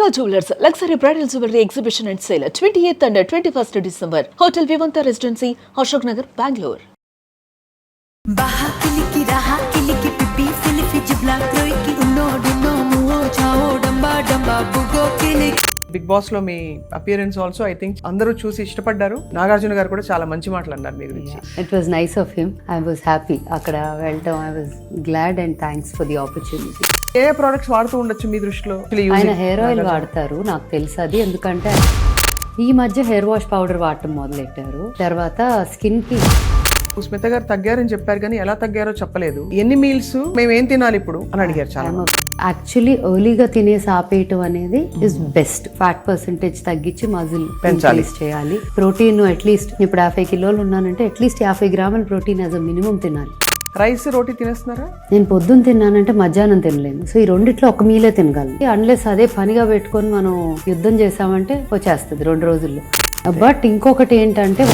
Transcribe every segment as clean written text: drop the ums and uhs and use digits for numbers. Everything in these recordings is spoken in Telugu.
Mega Jewelers, luxury bridal jewelry exhibition and sale, 28th and 21st December. Hotel Vivanta Residency, Ashok Nagar, Bangalore. baha kiliki raha kiliki pipi filifi jibla kroiki unno dunno muo chao damba damba bugo kiliki. Big Boss లో మీ అపియరెన్స్ ఆల్సో ఐ థింక్ అందరూ చూసి ఇష్టపడ్డారు. నాగార్జున గారు కూడా చాలా మంచి మాటలు అన్నారు మీ గురించి. It was nice of him. I was happy అక్కడ వెళ్ళటం. I was glad and thanks for the opportunity. A products వాడుతూ ఉండొచ్చు మీ దృష్టిలో? ఆయన హెయిర్ ఆయిల్ వాడతారు, నాకు తెలుసు అది. ఎందుకంటే ఈ మధ్య హెయిర్ వాష్ పౌడర్ వాడటం మొదలెట్టారు. తర్వాత స్కిన్ కి స్మిత గారు తగ్గారని చెప్పారు కానీ ఎలా తగ్గారో చెప్పలేదు. ఎన్ని మీల్స్ మేము ఏం తినాలి ఇప్పుడు అని అడిగారు చాలా. యాక్చువల్లీ ఎర్లీగా తినేసి ఆపేయటం అనేది ఇస్ బెస్ట్. ఫ్యాట్ పర్సెంటేజ్ తగ్గించి మజిల్ పెంచాలి చేయాలి. ప్రోటీన్ అట్లీస్ట్ ఇప్పుడు 50 కిలోలు ఉన్నానంటే అట్లీస్ట్ 50 గ్రాముల ప్రోటీన్ యాజ్ అ మినిమం తినాలి. రైస్ రోటీ తినేస్తున్నారా? నేను పొద్దున్న తిన్నానంటే మధ్యాహ్నం తినలేను. సో ఈ రెండిట్లో ఒక మీలే తినగలను. అన్లెస్ అదే పనిగా పెట్టుకొని మనం యుద్ధం చేసామంటే వచ్చేస్తుంది 2 రోజుల్లో. బట్ ఇంకొకటి ఏంటంటే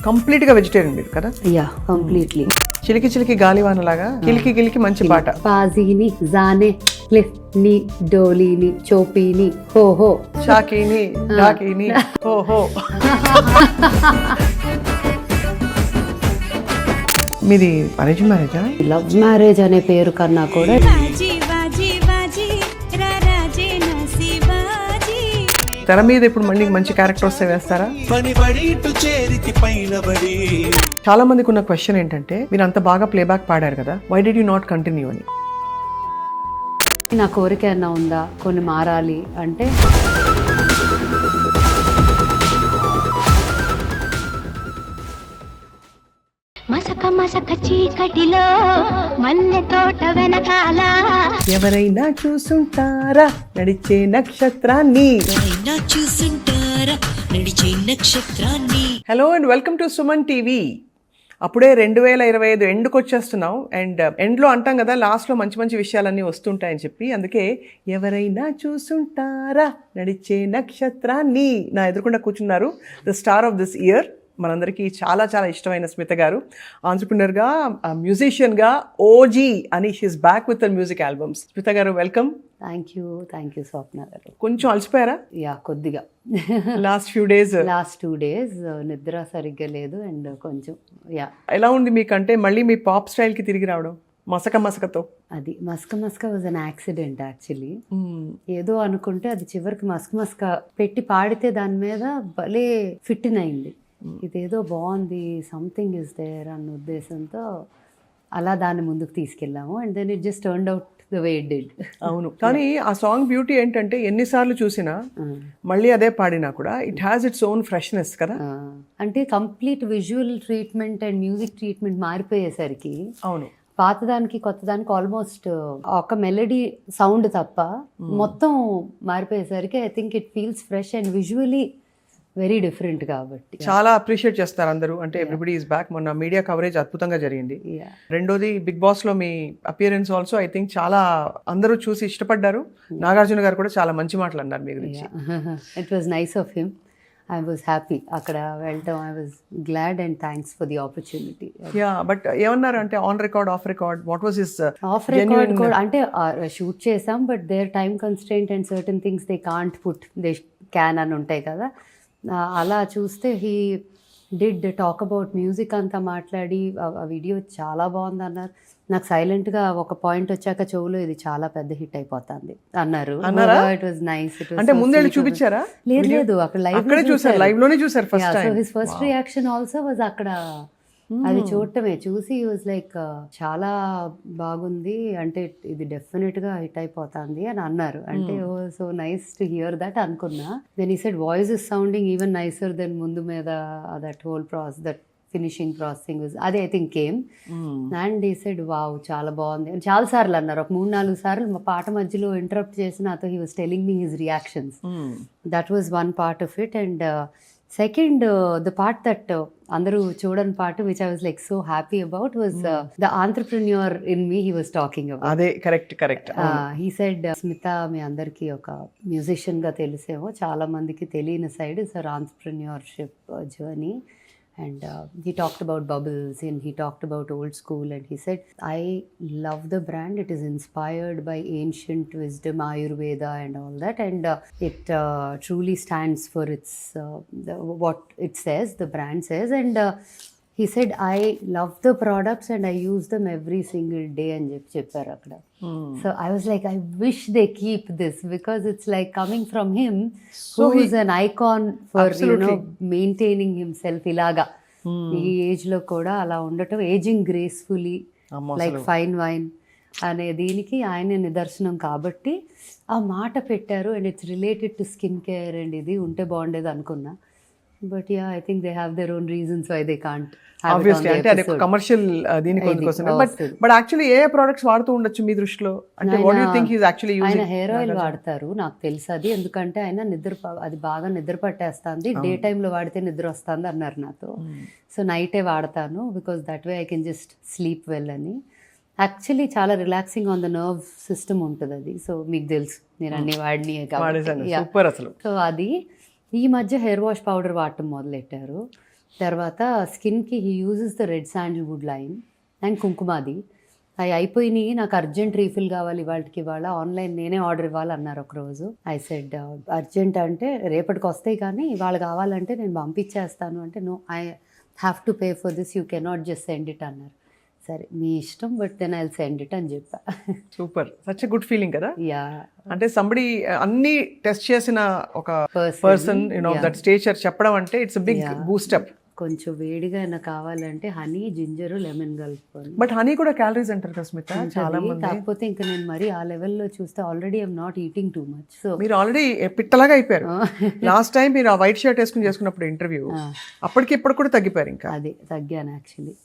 కంప్లీట్ గా వెజిటేరియన్ మీరు కదా? Yeah, completely. చిలికి చిలికి గాలివాన లాగా కిలికి కిలికి మంచి పాట. పాజీని జానే ని డోలీని చోపీని హోహో షాకీని డాకీని హోహో. మీది అరేంజ్ మ్యారేజా? లవ్ మ్యారేజ్ అనే పేరు కన్నా కూడా తెర మీద ఇప్పుడు మళ్ళీ మంచి క్యారెక్టర్ వస్తే వేస్తారా? చాలా మందికి ఉన్న క్వశ్చన్ ఏంటంటే మీరు అంత బాగా ప్లేబ్యాక్ పాడారు కదా, why did you not continue అని. నా కోరిక ఏమన్నా ఉందా కొన్ని మారాలి అంటే? మసక మసక చీకటిలో మల్లె తోట వెనకాల ఎవరైనా చూసుంటారా నడిచే నక్షత్రాన్ని. Hello and welcome to Suman TV. అప్పుడే 2025 ఎండ్కి వచ్చేస్తున్నాం. అండ్ ఎండ్లో అంటాం కదా, లాస్ట్లో మంచి మంచి విషయాలన్నీ వస్తుంటాయని చెప్పి. అందుకే ఎవరైనా చూసుంటారా నడిచే నక్షత్రాన్ని. నా ఎదురుకుండా కూర్చున్నారు the star of this year, మనందరికీ చాలా చాలా ఇష్టమైన స్మిత గారు. ఆంట్రప్రెన్యూర్గా, మ్యూజిషియన్గా ఓజీ అని she's back with music albums. Smitha గారు వెల్కమ్. థ్యాంక్ యూ స్వప్న గారు. కొంచెం అలసిపోయారా? యా, కొద్దిగా. లాస్ట్ 2 days నిద్ర సరిగ్గా లేదు. అండ్ కొంచెం యా. ఎలా ఉంది మీకంటే మళ్ళీ మీ పాప్ స్టైల్కి తిరిగి రావడం మసక మసకతో? అది మస్క వాజ్ అన్ యాక్సిడెంట్ యాక్చువల్లీ. ఏదో అనుకుంటే అది చివరికి మస్క పెట్టి పాడితే దాని మీద భలే ఫిట్ అయింది. ఇదేదో బాగుంది, సంథింగ్ ఇస్ దేర్ అన్న ఉద్దేశంతో అలా దాన్ని ముందుకు తీసుకెళ్ళాము. And then it just turned out the way it did. అవును, కానీ ఆ సాంగ్ బ్యూటీ ఏంటంటే ఎన్నిసార్లు చూసినా మళ్ళీ అదే పాడినా కూడా it has its own freshness కదా. అంటే complete visual treatment and music treatment మారిపోయేసరికి అవును, పాతదానికి కొత్తదానికి ఆల్మోస్ట్ ఒక మెలడీ సౌండ్ తప్ప మొత్తం మారిపోయేసరికి I think it feels fresh and visually very different. కాబట్టి చాలా అప్రిషియేట్ చేస్తారు అందరూ. అంటే ఎవ్రీబడి ఈస్ బ్యాక్. మొన్న మీడియా కవరేజ్ అద్భుతంగా జరిగింది. రెండోది బిగ్ బాస్ లో మీ అపియరెన్స్ ఆల్సో ఐ థింక్ చాలా అందరూ చూసి ఇష్టపడ్డారు. నాగార్జున గారు కూడా చాలా మంచి మాటలు అన్నారు మీ గురించి. It was nice of him. I was happy అక్కడ వెళ్ళటం. I was glad and thanks for the opportunity. Yeah, but ఏమన్నారు అంటే on record, off record, what was his off record కూడా అంటే షూట్ చేసాం. But there time constraint and certain things they can't put, they can అని ఉంటాయి కదా. అలా చూస్తే he did talk about music అంతా మాట్లాడి ఆ వీడియో చాలా బాగుంది అన్నారు. నాకు సైలెంట్గా ఒక పాయింట్ వచ్చాక చెవులో ఇది చాలా పెద్ద హిట్ అయిపోతుంది అన్నారు. It was nice. అంటే ముందే చూపించారా? లేదు, అక్కడ లైవ్ లోనే చూసారు first time. His first reaction also was అక్కడ అది చూడటమే. చూసి వాజ్ లైక్ చాలా బాగుంది, అంటే ఇది డెఫినెట్ గా హిట్ అయిపోతుంది అని అన్నారు. అంటే so nice to hear that అనుకున్నా. Then he said voice is sounding even nicer than ముందు మీద that whole process, that finishing processing అది I think came. And he said wow చాలా బాగుంది అని చాలా సార్లు అన్నారు. ఒక 3-4 సార్లు మా పాట మధ్యలో ఇంటరప్ట్ చేసి నాతో he was telling me his reactions. That was one part of it. And second the part that అందరూ చూడని part which I was like so happy about was the entrepreneur in me he was talking about. అదే కరెక్ట్. హీ సెడ్ స్మిత మీ అందరికీ ఒక మ్యూజిషియన్ గా తెలిసేమో, చాలా మందికి తెలియని side sir entrepreneurship journey. And he talked about bubbles and he talked about old school, and he said, I love the brand. It is inspired by ancient wisdom, Ayurveda and all that, and it truly stands for its what it says, the brand says. And he said, I love the products and I use them every single day అని చెప్పారు అక్కడ. So I was like, I wish they keep this, because it's like coming from him, who is an icon for maintaining himself ఇలాగా ఈ ఏజ్ లో కూడా అలా ఉండటం, ageing gracefully like fine wine అనే దీనికి ఆయన నిదర్శనం కాబట్టి ఆ మాట పెట్టారు. And it's related to skin care and ఇది ఉంటే బాగుండేది అనుకున్నా. But yeah, I think they have their own reasons why they can't. Obviously అంటే అది కమర్షియల్ దీనికోసం. బట్ యాక్చువల్లీ ఏ ప్రొడక్ట్స్ వాడుతూ ఉండొచ్చు మీ దృష్టిలో? అంటే what you think he is actually using? ఆయన హెయిర్ ఆయిల్ వాడతారు, నాకు తెలుసు అది. ఎందుకంటే ఆయన అది బాగా నిద్ర పట్టేస్తుంది, డే టైంలో వాడితే నిద్ర వస్తుంది అన్నారు నాతో. సో నైటే వాడతాను, because that way I can just sleep well అని. యాక్చువల్లీ చాలా relaxing on the nerve system ఉంటుంది అది. సో మీకు తెలుసు నేను అన్ని సూపర్ అసలు. సో అది ఈ మధ్య హెయిర్ వాష్ పౌడర్ వాడటం మొదలెట్టారు. తర్వాత స్కిన్కి he uses the red Sandalwood line and Kumkumadi. అవి అయిపోయినాయి, నాకు అర్జెంట్ రీఫిల్ కావాలి వాళ్ళకి, ఇవాళ ఆన్లైన్ నేనే ఆర్డర్ ఇవ్వాలన్నారు ఒకరోజు. ఐ సెడ్ అర్జెంట్ అంటే రేపటికి వస్తాయి కానీ ఇవాళ కావాలంటే నేను పంపించేస్తాను అంటే, no, I have to pay for this, you cannot just send it అన్నారు. సరే మీ ఇష్టం, but then I will send it అని చెప్పా. Super, such a good feeling కదా. యా, అంటే సంబడి అన్ని టెస్ట్ చేసిన ఒక పర్సన్ దట్ స్టేచర్ చెప్పడం అంటే ఇట్స్ బిగ్ బూస్టప్. కొంచెం వేడిగా అయినా కావాలంటే హనీ, జింజర్, లెమన్ కలుపుకొని. బట్ హనీ కూడా క్యాలరీస్ అంటారు కదా స్మిత చాలా మంది. కాకపోతే ఇంకా నేను మరి ఆ లెవెల్లో చూస్తే already I'm not eating too much. So మీరు ఆల్రెడీ పిట్టలాగా అయిపోయారు. లాస్ట్ టైం మీరు ఆ వైట్ షర్ట్ వేసుకుని చేసుకున్నప్పుడు ఇంటర్వ్యూ, అప్పటికి ఇప్పుడు కూడా తగ్గిపోయారు. ఇంకా అదే తగ్గాను యాక్చువల్లీ,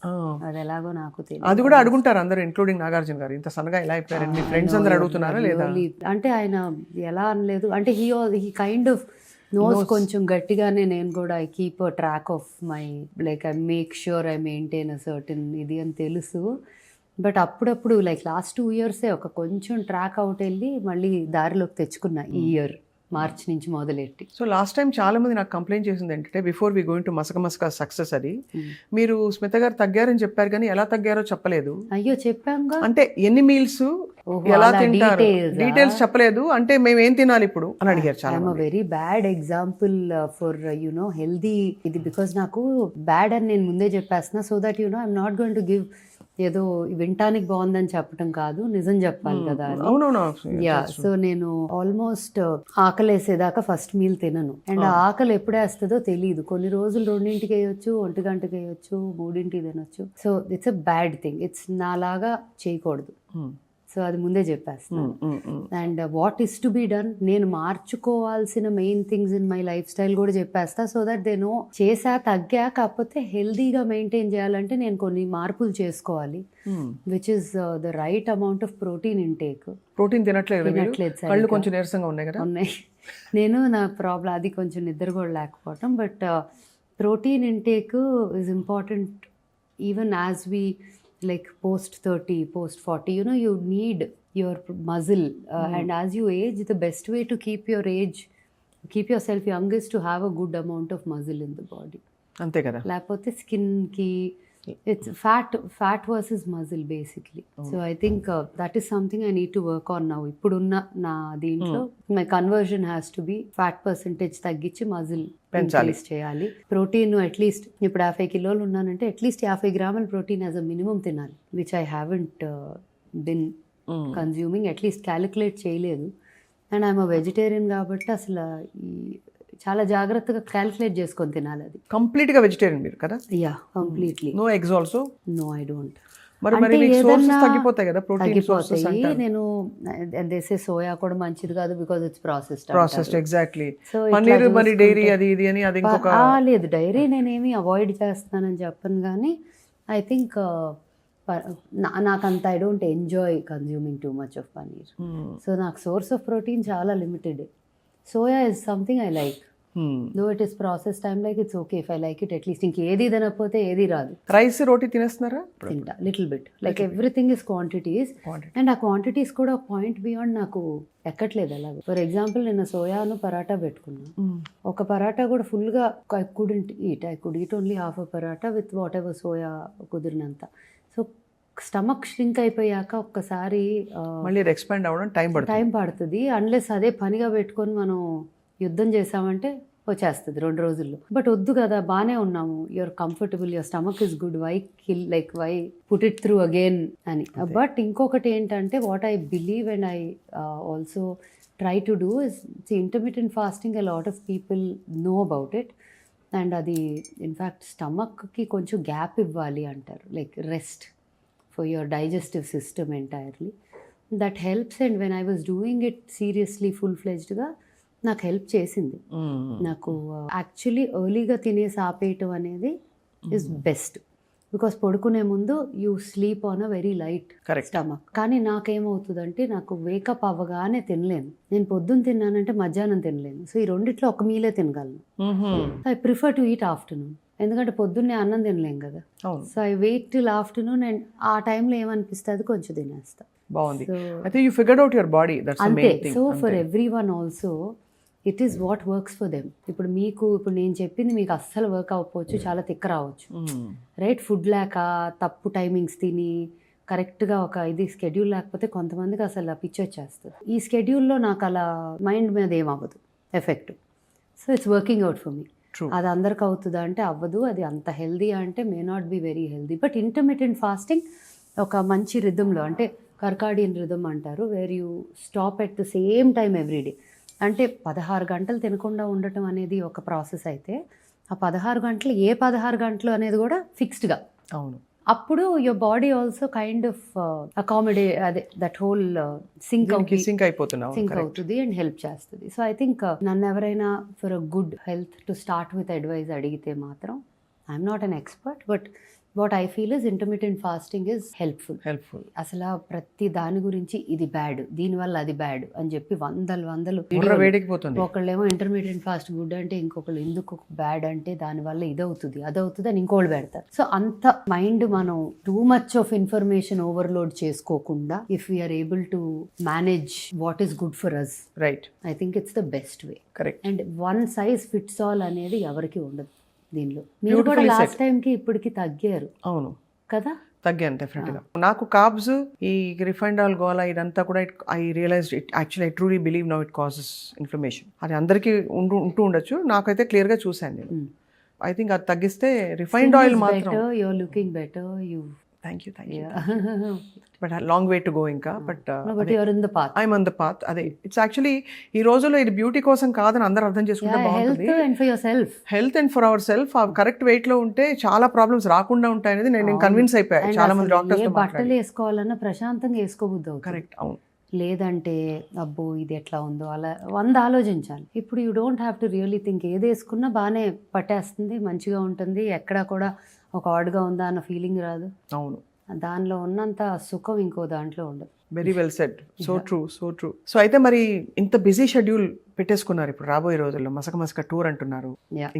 అది ఎలాగో నాకు తెలియదు. అది కూడా అడుగుంటారు అందరూ, ఇంక్లూడింగ్ నాగార్జున గారు, ఇంత సన్నగా ఎలా అయిపోయారు మీ ఫ్రెండ్స్ అందరూ అడుగుతున్నారా లేదా? అంటే ఆయన ఎలా అనలేదు, అంటే హీ కైండ్ ఆఫ్ నోస్ కొంచెం గట్టిగానే. నేను కూడా I keep a track of my, like I make sure I maintain a certain ఇది అని తెలుసు. బట్ అప్పుడప్పుడు లైక్ లాస్ట్ 2 years ఒక కొంచెం ట్రాక్ అవుట్ వెళ్ళి మళ్ళీ దారిలోకి తెచ్చుకున్నా ఈ ఇయర్ మార్చ్ నుంచి మొదలెట్టి. సో లాస్ట్ టైం చాలా మంది నాకు కంప్లైంట్ చేసింది ఏంటంటే, బిఫోర్ వి గోయింగ్ టు మసక సక్సెస్, అది మీరు స్మిత గారు తగ్గారని చెప్పారు కానీ ఎలా తగ్గారో చెప్పలేదు. అయ్యో చెప్పాంగా, అంటే ఎన్ని మీల్స్ ఎలా తింటారు డీటెయిల్స్ చెప్పలేదు. అంటే మేము ఏం తినాలి ఇప్పుడు అని అడిగారు చాలా. I'm a very bad example for you know healthy ఇది, బికాస్ నాకు బ్యాడ్ అని నేను ముందే చెప్పేస్తున్నా, so that you know I'm not going to give ఏదో వినటానికి బాగుందని చెప్పటం కాదు, నిజం చెప్పాలి కదా. యా, సో నేను ఆల్మోస్ట్ ఆకలి వేసేదాకా ఫస్ట్ మీల్ తినను. అండ్ ఆ ఆకలి ఎప్పుడేస్తుందో తెలియదు. కొన్ని రోజులు 2ంటికి వేయొచ్చు, 1 గంటకి వేయొచ్చు, 3ంటికి తినొచ్చు. So it's a bad thing, it's నాలాగా చేయకూడదు. సో అది ముందే చెప్పేస్తాను. And what is to be done, నేను మార్చుకోవాల్సిన main things in my lifestyle కూడా చెప్పేస్తా, సో దట్ దే నో చేసా తగ్గా. కాకపోతే హెల్దీగా మెయింటైన్ చేయాలంటే నేను కొన్ని మార్పులు చేసుకోవాలి, which is the right amount of protein intake. Protein తినట్లేదు, కళ్ళు కొంచెం నీరసంగా ఉన్నాయి కదా. ఉన్నాయి, నేను నా ప్రాబ్లం అది కొంచెం నిద్ర కూడా లేకపోవటం. But protein intake is important even as we like post 30, post 40, you know, you need your muscle and as you age, the best way to keep yourself young is to have a good amount of muscle in the body. అంతే కదా, లేకపోతే స్కిన్ కి it's fat versus muscle basically. So I think that is something I need to work on now. ఇప్పుడున్న నా దీంట్లో my conversion has to be fat percentage తగ్గించి muscle increase చేయాలి. ప్రోటీన్ అట్లీస్ట్ ఇప్పుడు 50 కిలోలు ఉన్నానంటే అట్లీస్ట్ 50 గ్రాముల ప్రోటీన్ యాజ్ అ మినిమం తినాలి, which I haven't been consuming, at least calculate చేయలేదు. అండ్ ఐఎమ్ అ వెజిటేరియన్ కాబట్టి అసలు చాలా జాగ్రత్తగా క్యాలిక్యులేట్ చేసుకొని తినాలి. అది కంప్లీట్ గా వెజిటేరియన్ మీరు కదా? Yeah, completely. No eggs also? No, I don't. మరి సోర్సెస్ తగ్గిపోతాయి కదా, ప్రోటీన్ సోర్సెస్ అంటారు. నేను దేసే సోయా కూడా మంచిది కాదు because it's processed. Exactly. Paneer మరి డైరీ అది ఇది అని అది ఇంకొక లేదు, డైరీ నేనేమి అవాయిడ్ చేస్తానని చెప్పను కానీ ఐ థింక్ నాకంత I don't enjoy consuming two much of paneer. So నాకు సోర్స్ ఆఫ్ ప్రోటీన్ చాలా limited. Soya is something I like. Though it is process time like it's okay if I like it at least ఇంకేది తినకపోతే ఏది రాదు. రైస్ రోటీ తినేస్తున్నారా? తింటా little bit, like everything is quantities. And ఆ క్వాంటిటీస్ కూడా పాయింట్ బియాండ్ నాకు ఎక్కట్లేదు అలాగే. ఫర్ ఎగ్జాంపుల్ నిన్న సోయాను పరాటా పెట్టుకున్నాను. ఒక పరాటా కూడా ఫుల్గా I could eat only half a paratha with whatever soya కుదిరినంత. సో స్టమక్ షింక్ అయిపోయాక ఒక్కసారి మళ్ళీ ఎక్స్పాండ్ అవ్వడం టైం పడుతుంది. అన్లెస్ అదే పనిగా పెట్టుకొని మనం యుద్ధం చేసామంటే వచ్చేస్తుంది 2 రోజుల్లో. బట్ వద్దు కదా, బాగానే ఉన్నాము, your comfortable, your stomach is good, why kill, like why put it through again అని. బట్ ఇంకొకటి ఏంటంటే what I believe and I also try to do is intermediate fasting. A lot of people know about it. And అది ఇన్ఫ్యాక్ట్ స్టమక్కి కొంచెం గ్యాప్ ఇవ్వాలి అంటారు, like rest for your digestive system entirely. That helps. And when I was doing it seriously full-fledged గా నాకు హెల్ప్ చేసింది. నాకు యాక్చువల్లీ ఎర్లీగా తినేసి ఆపేయటం అనేది ఇస్ బెస్ట్, బికాస్ పడుకునే ముందు you sleep on a very light stomach. కానీ నాకేమవుతుందంటే నాకు వేకప్ అవ్వగానే తినలేను. నేను పొద్దున్న తిన్నానంటే మధ్యాహ్నం తినలేను. సో ఈ రెండిట్లో ఒక మీలే తినగలను. I prefer to eat afternoon, ఎందుకంటే పొద్దున్నే అన్నం తినలేం కదా. So I wait till afternoon and ఆ టైంలో ఏమనిపిస్తుంది కొంచెం తినేస్తా. బాగుంది. అయితే you figured out your body, that's the main thing. So for everyone also it is what works for them. ఇప్పుడు నేను చెప్పింది మీకు అస్సలు వర్క్ అవ్వకపోవచ్చు, చాలా తిక్క రావచ్చు, రైట్? ఫుడ్ లేక తప్పు టైమింగ్స్ తిని కరెక్ట్గా ఒక ఇది స్కెడ్యూల్ లేకపోతే కొంతమందికి అసలు పిచ్చి వచ్చేస్తుంది. ఈ స్కెడ్యూల్లో నాకు అలా మైండ్ మీద ఏమవ్వదు effect. So it's working out for me. అది అందరికి అవుతుందా అంటే అవ్వదు. అది అంత హెల్దీ అంటే may not be very healthy. But intermediate fasting ఒక మంచి రిథంలో, అంటే కర్కాడియన్ రిథమ్ అంటారు, where you stop at the same time every day. అంటే 16 గంటలు తినకుండా ఉండటం అనేది ఒక ప్రాసెస్ అయితే, ఆ 16 గంటలు 16 గంటలు అనేది కూడా ఫిక్స్డ్గా. అవును. అప్పుడు your body also kind of అదే దట్ హోల్ సింక్ అవుతుంది అండ్ హెల్ప్ చేస్తుంది. సో ఐ థింక్ నన్ను ఎవరైనా for a good health to start with advice అడిగితే మాత్రం I'm not an expert, but what I feel is intermediate fasting is helpful. అసలు ప్రతి దాని గురించి ఇది బ్యాడ్, దీనివల్ల అది బ్యాడ్ అని చెప్పి వందలు ఒకళ్ళేమో ఇంటర్మీడియట్ ఫాస్ట్ గుడ్ అంటే ఇంకొకళ్ళు ఎందుకు బ్యాడ్ అంటే దానివల్ల ఇదవుతుంది అదవుతుంది అని ఇంకోళ్ళు పెడతారు. సో అంత మైండ్ మనం too much of information overload చేసుకోకుండా if we are able to manage what is good for us, right, I think it's the best way. Correct. And one size fits all అనేది ఎవరికి ఉండదు దీనిలో. మీరు కూడా లాస్ట్ టైంకి ఇప్పటికి తగ్గారు. అవును కదా, తగ్గాను డెఫినెట్గా. నాకు కార్బ్స్, ఈ రిఫైన్డ్ ఆయిల్ గోలా ఇదంతా కూడా I realised it actually I truly believe now it causes inflammation. అది అందరికీ ఉంటూ ఉండొచ్చు, నాకైతే క్లియర్గా చూశాను నేను. ఐ థింక్ అది తగ్గిస్తే రిఫైన్డ్ ఆయిల్ మాత్రం. You're looking better. Thank you. But long way to go ఇంకా. But I'm on the path. అదే ఇట్స్ యాక్చువల్లీ ఈ రోజుల్లో ఇది బ్యూటీ కోసం కాదని అందరూ అర్థం చేసుకుంటే బాగుంటుంది. Health and for our self correct weight లో ఉంటే చాలా ప్రాబ్లమ్స్ రాకుండా ఉంటాయి అనేది నేను కన్విన్స్ అయిపోయాను చాలా మంది డాక్టర్స్. బట్టలు వేసుకోవాలన్నా ప్రశాంతంగా వేసుకోబుద్ది. కరెక్ట్, అవును. లేదంటే అబ్బో ఇది ఎట్లా ఉందో అలా 100 ఆలోచించాలి. ఇప్పుడు you don't have to really think. ఏది వేసుకున్నా బాగానే పట్టేస్తుంది, మంచిగా ఉంటుంది, ఎక్కడా కూడా ఒక ఆడ్గా ఉందా అన్న ఫీలింగ్ రాదు. అవును, దానిలో ఉన్నంత సుఖం ఇంకో దాంట్లో ఉండదు. Very well said. So true. So అయితే మరి ఇంత బిజీ షెడ్యూల్ పెట్టేసుకున్నారు ఇప్పుడు రాబోయే రోజుల్లో. మసక టూర్ అంటున్నారు,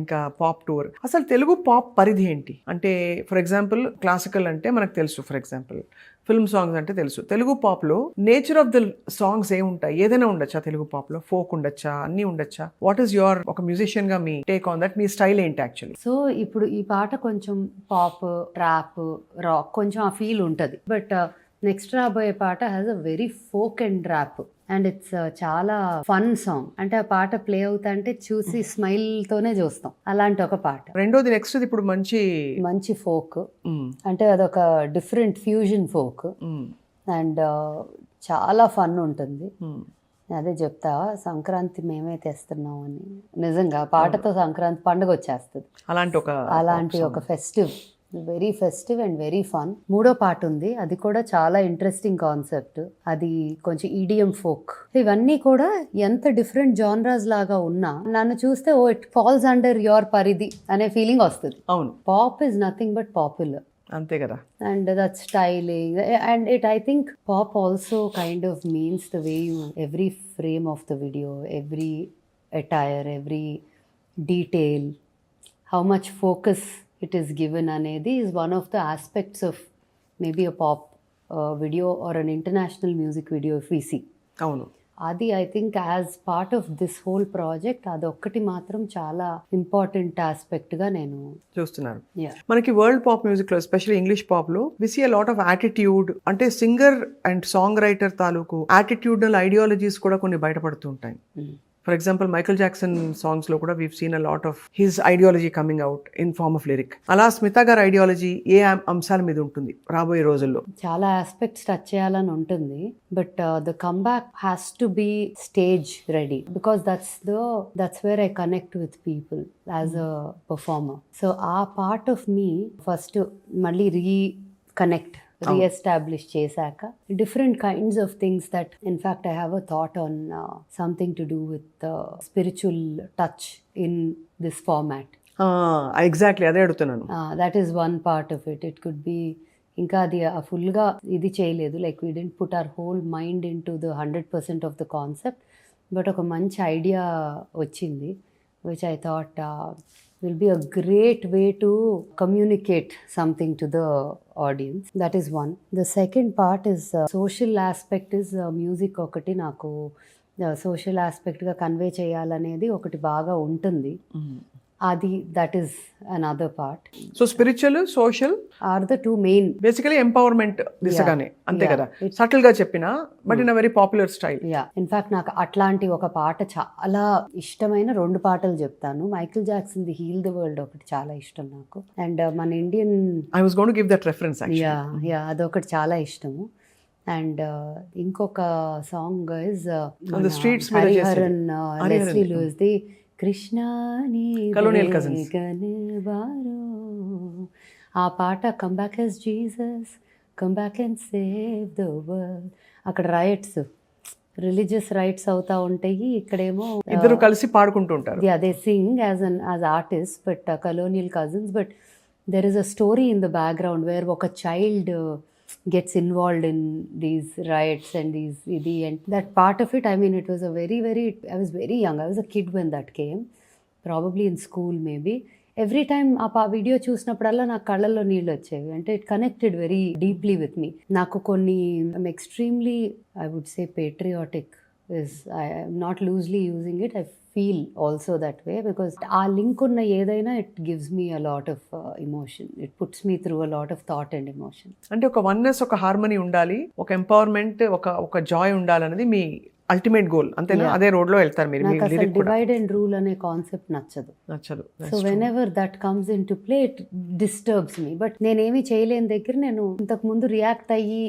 ఇంకా పాప్ టూర్. అసలు తెలుగు పాప్ పరిధి ఏంటి? అంటే ఫర్ ఎగ్జాంపుల్ క్లాసికల్ అంటే మనకు తెలుసు, ఫర్ ఎగ్జాంపుల్ ఫిల్మ్ సాంగ్స్ అంటే తెలుసు. తెలుగు పాప్ లో నేచర్ ఆఫ్ ద సాంగ్స్ ఏముంటాయి? ఏదైనా ఉండొచ్చా తెలుగు పాప్ లో? ఫోక్ ఉండొచ్చా? అన్ని ఉండొచ్చా? వాట్ ఈస్ యువర్, ఒక మ్యూజిషియన్ గా me take on that? Me style ఏంటి యాక్చువల్లీ? సో ఇప్పుడు ఈ పాట కొంచెం పాప్, ర్యాప్, రాక్ కొంచెం ఆ ఫీల్ ఉంటుంది. బట్ నెక్స్ట్ రాబోయే పాట has a very folk and rap and it's చాలా ఫన్ సాంగ్. అంటే ఆ పాట ప్లే అవుతా అంటే చూసి స్మైల్ తోనే చూస్తాం, అలాంటి ఒక పాట. రెండోది నెక్స్ట్ ఇప్పుడు మంచి ఫోక్, అంటే అదొక డిఫరెంట్ ఫ్యూజన్ ఫోక్ అండ్ చాలా ఫన్ ఉంటుంది. అదే చెప్తా, సంక్రాంతి మేమే తెస్తున్నాం అని. నిజంగా పాటతో సంక్రాంతి పండుగ వచ్చేస్తుంది. అలాంటి ఒక festive, very festive and very fun. 3వ పాట ఉంది, అది కూడా చాలా ఇంట్రెస్టింగ్ కాన్సెప్ట్. అది కొంచెం ఈడియం ఫోక్. ఇవన్నీ కూడా ఎంత డిఫరెంట్ జానరాస్ లాగా ఉన్నా నన్ను చూస్తే oh it falls under your పరిధి అనే ఫీలింగ్ వస్తుంది. అవును, pop is nothing but popular, అంతే కదా. And that styling and it I think pop also kind of means the way you every frame of the video, every attire, every detail, how much focus it is given అనేది is one of the aspects of maybe a pop video or an international music video if we see. అవును. అది I think as part of this whole project అదొక్కటి మాత్రం చాలా ఇంపార్టెంట్ ఆస్పెక్ట్గా నేను చూస్తున్నారు. Yeah. మనకి వరల్డ్ పాప్ మ్యూజిక్ లో ఎస్పెషల్లీ ఇంగ్లీష్ పాప్ లో we see a lot of attitude, అంటే సింగర్ అండ్ సాంగ్ రైటర్ తాలూకు యాటిట్యూడల్ ఐడియాలజీస్ కూడా కొన్ని బయటపడుతూ ఉంటాయి. For example Michael Jackson songs లో కూడా we've seen a lot of his ideology coming out in form of lyric. అలా స్మిత గారి ఐడియాలజీ ఏ అంశాల మీద ఉంటుంది రాబోయే రోజుల్లో? చాలా ఆస్పెక్ట్స్ టచ్ చేయాలని ఉంటుంది, but the comeback has to be stage ready because that's where I connect with people as a performer. So ఆ పార్ట్ ఆఫ్ మీ ఫస్ట్ మళ్ళీ రీఎస్టాబ్లిష్ చేశాక different kinds of things that in fact I have a thought on something to do with spiritual touch in this format. Exactly అదే అడుగుతున్నాను. That is one part of it. It could be ఇంకా అది ఫుల్గా ఇది చేయలేదు, like we didn't put our whole mind in to the 100% of the concept, but ఒక మంచి ఐడియా వచ్చింది which I thought will be a great way to communicate something to the audience. That is one. The second part is social aspect is music ఒకటి నాకు సోషల్ ఆస్పెక్ట్గా కన్వే చేయాలనేది ఒకటి బాగా ఉంటుంది. అది that is another part. So spiritual, social are the two main. Basically empowerment దిశగానే, అంతే కదా, సటిల్ గా చెప్పినా but in a very popular style. Yeah, in fact నాకు అట్లాంటి ఒక పాట చాలా ఇష్టమైన 2 పాటలు చెప్తాను. Michael Jackson the Heal the World ఒకటి చాలా ఇష్టం నాకు, అండ్ మన Indian I was going to give that reference actually. Yeah, అదొకటి చాలా ఇష్టము. అండ్ ఇంకొక song is Hariharan Leslie Lewis the Krishna Colonial Cousins. ఆ పాట come back as Jesus, come back and save the world. అక్కడ రిలీజియస్ రైట్స్ అవుతా ఉంటాయి, ఇక్కడేమో ఇద్దరు కలిసి పాడుకుంటూ ఉంటారు. They sing as artist but Colonial Cousins, but there is a story in the background where ఒక child gets involved in these riots and these idi, and that part of it, I mean, it was a very I was very young, I was a kid when that came, probably in school maybe. Every time ఆ వీడియో చూసినప్పుడల్లా నాకు కళ్ళల్లో నీళ్ళు వచ్చేవి, అంటే it connected very deeply with me. నాకు కొన్ని I'm extremely I would say patriotic is I'm not loosely using it, I feel also that way because ఆ లింక్ ఉన్న ఏదైనా it gives me a lot of emotion, it puts me through a lot of thought and emotion. అంటే ఒక వన్నెస్, ఒక హార్మనీ ఉండాలి, ఒక ఎంపవర్మెంట్, ఒక జాయ్ ఉండాలన్నది మీ అల్టిమేట్ గోల్, అంతేనా? అదే రోడ్ లో వెళ్తారు మీరు. నాకు అసలు డివైడ్ అండ్ రూల్ అనే కాన్సెప్ట్ నచ్చదు. So when ever that comes in to play it disturbs me. But నేనేమి చేయలేని దగ్గర నేను ఇంతకు ముందు రియాక్ట్ అయ్యి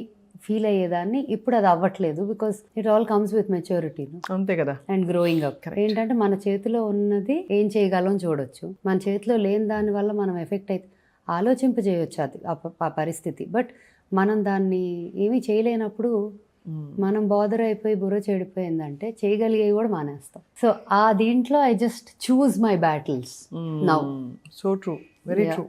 ఫీల్ అయ్యేదాన్ని, ఇప్పుడు అది అవ్వట్లేదు because it all comes with maturity, అంతే కదా, అండ్ గ్రోయింగ్ అప్. ఏంటంటే మన చేతిలో ఉన్నది ఏం చేయగలం చూడొచ్చు, మన చేతిలో లేని దాని వల్ల మనం ఎఫెక్ట్ అయితే ఆలోచింపజేయొచ్చు అది ఆ పరిస్థితి. బట్ మనం దాన్ని ఏమీ చేయలేనప్పుడు మనం బాదర్ అయిపోయి బుర్ర చెడిపోయిందంటే చేయగలిగేవి కూడా మానేస్తాం. సో ఆ దీంట్లో I just choose my battles now. So true, very true.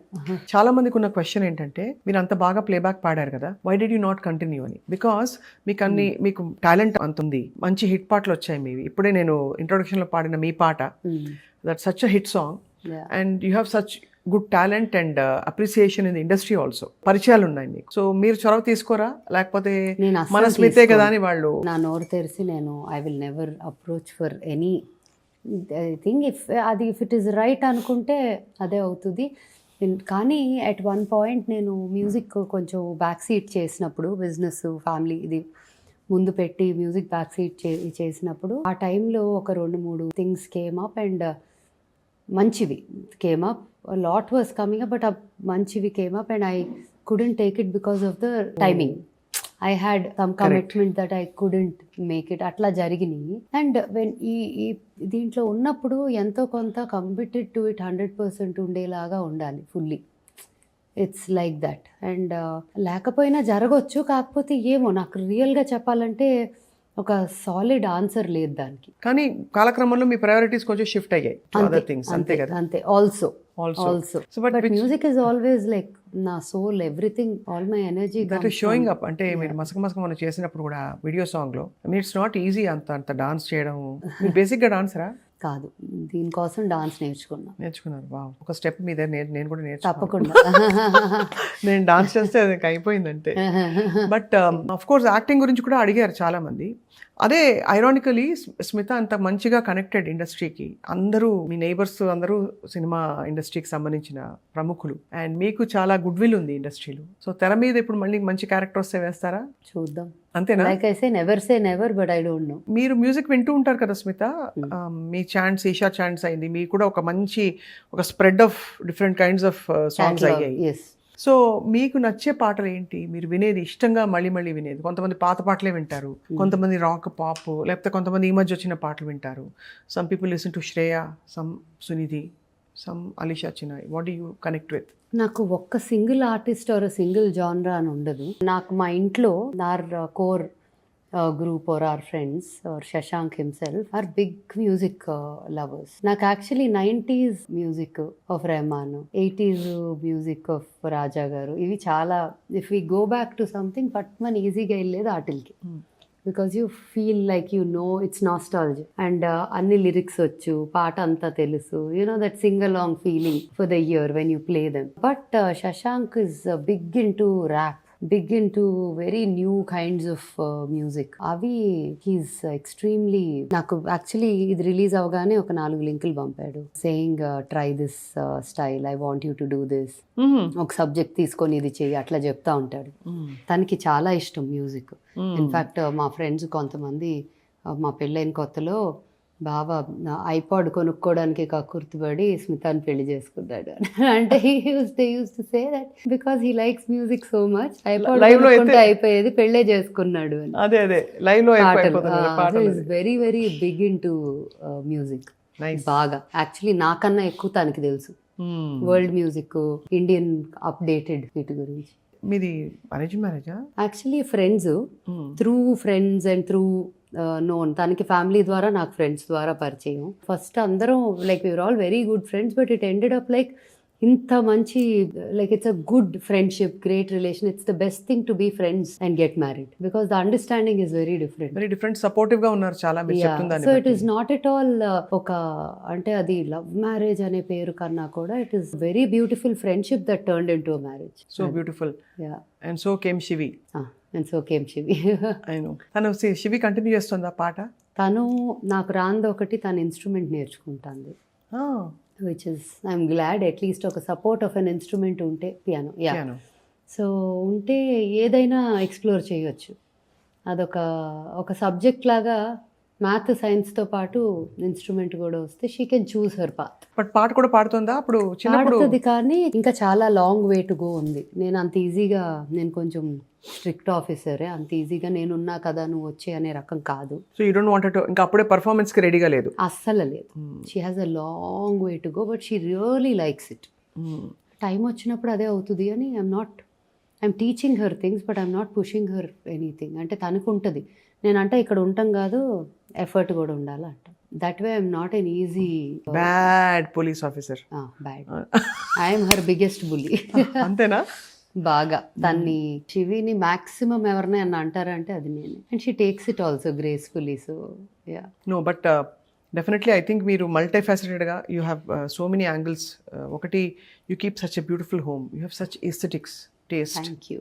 చాలా మందికి ఉన్న క్వశ్చన్ ఏంటంటే, మీరు అంత బాగా ప్లేబ్యాక్ పాడారు కదా, why did you not continue అని. బికాస్ మీకు టాలెంట్ అంత ఉంది, మంచి హిట్ పాటలు వచ్చాయి మీవి. ఇప్పుడే నేను ఇంట్రొడక్షన్ లో పాడిన మీ పాట, that such a hit song, and you have such good talent and appreciation in the industry also. పరిచయాలు ఉన్నాయి మీకు, సో మీరు చొరవ తీసుకోరా? లేకపోతే మన స్మితే కదా అని వాళ్ళు నా నోరు తెరిచి నేను I will never approach for any thing. If it is right అనుకుంటే అదే అవుతుంది. కానీ అట్ వన్ పాయింట్ నేను మ్యూజిక్ కొంచెం బ్యాక్ సీట్ చేసినప్పుడు, బిజినెస్ ఫ్యామిలీ ఇది ముందు పెట్టి మ్యూజిక్ బ్యాక్ సీట్ చేసినప్పుడు ఆ టైంలో ఒక 2-3 థింగ్స్ కేమ్ అప్ అండ్ మంచివి came up. A lot was coming up, but manchivi came up and I couldn't take it because of the timing. I had some commitment that I couldn't make it. Atla jarigini. And when ee deentlo unnappudu ento konta committed to it 100% undelaga undali fully. It's like that. And లేకపోయినా జరగొచ్చు, కాకపోతే ఏమో నాకు రియల్గా చెప్పాలంటే ఒక సాలిడ్ ఆన్సర్ లేదు దానికి. కానీ కాలక్రమంలో మీ ప్రయారిటీస్ కొంచెం షిఫ్ట్ అయ్యాయి, అదర్ థింగ్స్, అంతే కదా? అంతే. Also but music is always like నా soul, everything, all my energy that is showing up. అంటే మీరు మసక మనం చేసినప్పుడు కూడా వీడియో సాంగ్ లో, ఇట్స్ నాట్ ఈజీ అంత డాన్స్ చేయడం. మీరు బేసిక్ గా డాన్సరా? కాదు, దీనికోసం డాన్స్ నేర్చుకున్నా. నేర్చుకున్నారు. వావ్, ఒక స్టెప్ మీ దగ్గర నేను కూడా నేర్చుకున్నాను. తప్పకుండా. నేను డాన్స్ చేస్తే అది అయిపోయిందంటే. బట్ ఆఫ్ కోర్స్ యాక్టింగ్ గురించి కూడా అడిగారు చాలా మంది. అదే ఐరానికలీ స్మిత అంత మంచిగా కనెక్టెడ్ ఇండస్ట్రీకి, అందరూ మీ నైబర్స్ అందరూ సినిమా ఇండస్ట్రీకి సంబంధించిన ప్రముఖులు, అండ్ మీకు చాలా గుడ్ విల్ ఉంది ఇండస్ట్రీలో. సో తెర మీద ఇప్పుడు మళ్ళీ మంచి క్యారెక్టర్ వస్తే వేస్తారా? చూద్దాం. అంతేనా? Like I say never but I don't know. మీరు మ్యూజిక్ వింటూ ఉంటారు కదా స్మిత, మీ ఛాన్స్ ఈషా ఛాన్స్ అయింది, మీకు కూడా ఒక మంచి ఒక spread of different kinds of songs అయ్యాయి. ఎస్. సో మీకు నచ్చే పాటలు ఏంటి, మీరు వినేది ఇష్టంగా మళ్ళీ మళ్ళీ వినేది? కొంతమంది పాత పాటలే వింటారు, కొంతమంది రాక్ పాప్, లేకపోతే కొంతమంది ఈ మధ్య వచ్చిన పాటలు వింటారు. Some people listen to Shreya, some Sunidhi, some Alisha Chinai. What do you connect with? నాకు ఒక్క సింగిల్ ఆర్టిస్ట్ ఆర్ సింగిల్ జానరా అని ఉండదు. నాకు మా ఇంట్లో or core group or our friends or Shashank himself are big music lovers. నాకు actually 90s music of Rahman, 80s music of Raja garu, ఇవి చాలా, if we go back to something but మన ఈజీగా వెళ్ళేది వాటికి. Because you feel like you know it's nostalgia and అన్ని లిరిక్స్ వచ్చు, పాట అంతా తెలుసు, you know that sing along feeling for the year when you play them. But Shashank is big in to rap, big in to very new kinds of music. అవి హీస్ ఎక్స్ట్రీమ్లీ, నాకు యాక్చువల్లీ ఇది రిలీజ్ అవగానే ఒక 4 లింకులు పంపాడు saying try this style, I want you to do this, ఒక సబ్జెక్ట్ తీసుకొని ఇది చెయ్యి, అట్లా చెప్తా ఉంటాడు. తనకి చాలా ఇష్టం మ్యూజిక్. ఇన్ఫ్యాక్ట్ మా ఫ్రెండ్స్ కొంతమంది మా పెళ్ళైన కొత్తలో బాబా ఐపాడ్ కొనుక్కోవడానికి కక్కుర్తిపడి స్మితాని పెళ్లి చేసుకున్నాడు అంటే they use to say that because he likes music so much, iPod కొనుక్కుంటే అయిపోయేది, పెళ్ళే చేసుకున్నాడు అని. అదే అదే లైవ్ లో very very big in to music. బాగా యాక్చువల్లీ నాకన్నా ఎక్కువ తనకి తెలుసు వరల్డ్ మ్యూజిక్, ఇండియన్ అప్డేటెడ్ వీటి గురించి. మీది అరేంజ్ మ్యారేజా? Actually friends, through friends and through known. తనకి ఫ్యామిలీ ద్వారా, నాకు ఫ్రెండ్స్ ద్వారా పరిచయం. ఫస్ట్ అందరం like we are all very good friends, but it ended up like ఇంత మంచి, like it's a good friendship, great relation. It's the best thing to be friends and get married because the understanding is very different. Very different, supportive గా ఉన్నారు చాలా. So it is not at all ఒక, అంటే అది లవ్ మ్యారేజ్ అనే పేరు కన్నా కూడా it is very beautiful friendship that turned into a marriage. So beautiful. And so came Shivi. And so came Shivi. తను శివి కంటిన్యూ చేస్తుందా పాట? తను నాకు రాంది ఒకటి, తన ఇన్స్ట్రుమెంట్ నేర్చుకుంటుంది, which is I'm glad. At least ఒక సపోర్ట్ ఆఫ్ అన్ ఇన్స్ట్రుమెంట్ ఉంటే, పియానో. సో ఉంటే ఏదైనా ఎక్స్ప్లోర్ చేయొచ్చు. అదొక సబ్జెక్ట్ లాగా మ్యాథ్ సైన్స్తో పాటు ఇన్స్ట్రుమెంట్ కూడా వస్తే she can choose her path. But పాట కూడా పాడుతుందా అప్పుడు? పాడుతుంది, కానీ ఇంకా చాలా లాంగ్ వే టు గో ఉంది. నేను అంత ఈజీగా, నేను కొంచెం స్ట్రిక్ట్ ఆఫీసరే, అంత ఈజీగా నేనున్నా కదా నువ్వు వచ్చే అనే రకం కాదు. So you don't want to, ఇంకా అప్పుడే పర్ఫార్మెన్స్ కి రెడీగా లేదు? అస్సలు లేదు. She has a long way to go, but she really likes it. Time వచ్చినప్పుడు అదే అవుతుంది అని I'm teaching her things, but I'm not pushing her anything. అంటే తనకు ఉంటుంది, నేనంటే ఇక్కడ ఉంటాం కాదు, ఎఫర్ట్ కూడా ఉండాలి అంట. That way I'm not an easy bad police officer. Bad, I'm her biggest bully. అంతేనా? బాగా తన్ని, శివిని మాక్సిమం ఎవరిని అన్న అంటారంటే అది నేను. And she takes it also gracefully. So yeah. No but definitely I think మీరు మల్టీఫాసెటెడ్గా, you have so many angles. ఒకటి, you keep such a beautiful home, you have such aesthetics taste. Thank you.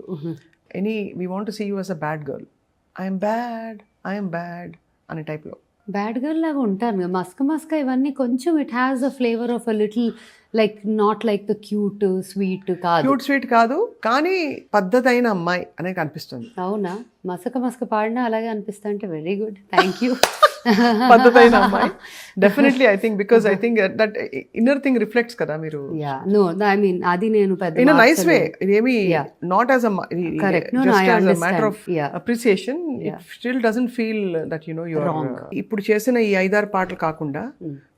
We want to see you as a bad girl, I'm bad అనే టైప్లో. బ్యాడ్ గర్ల్ లాగా ఉంటాను, మస్క ఇవన్నీ కొంచెం. It has a flavour of a little like, not like the cute sweet కాదు. క్యూట్ స్వీట్ కాదు, కానీ పద్ధతైన అమ్మాయి అనేది కనిపిస్తుంది. అవునా? మసక పాడినా అలాగే అనిపిస్తా అంటే వెరీ గుడ్, థ్యాంక్ యూ. పద్ధతైన అమ్మాయి definitely. I think because I think that inner thing reflects కదా మీరు. నో ఐ మీన్ అది నేను పెద్ద ఇన్ అ నైస్ వే, ఇదేమి not as a just as a matter of appreciation. It still doesn't feel that you know you are. ఇప్పుడు చేసిన ఈ 5-6 పాటలు కాకుండా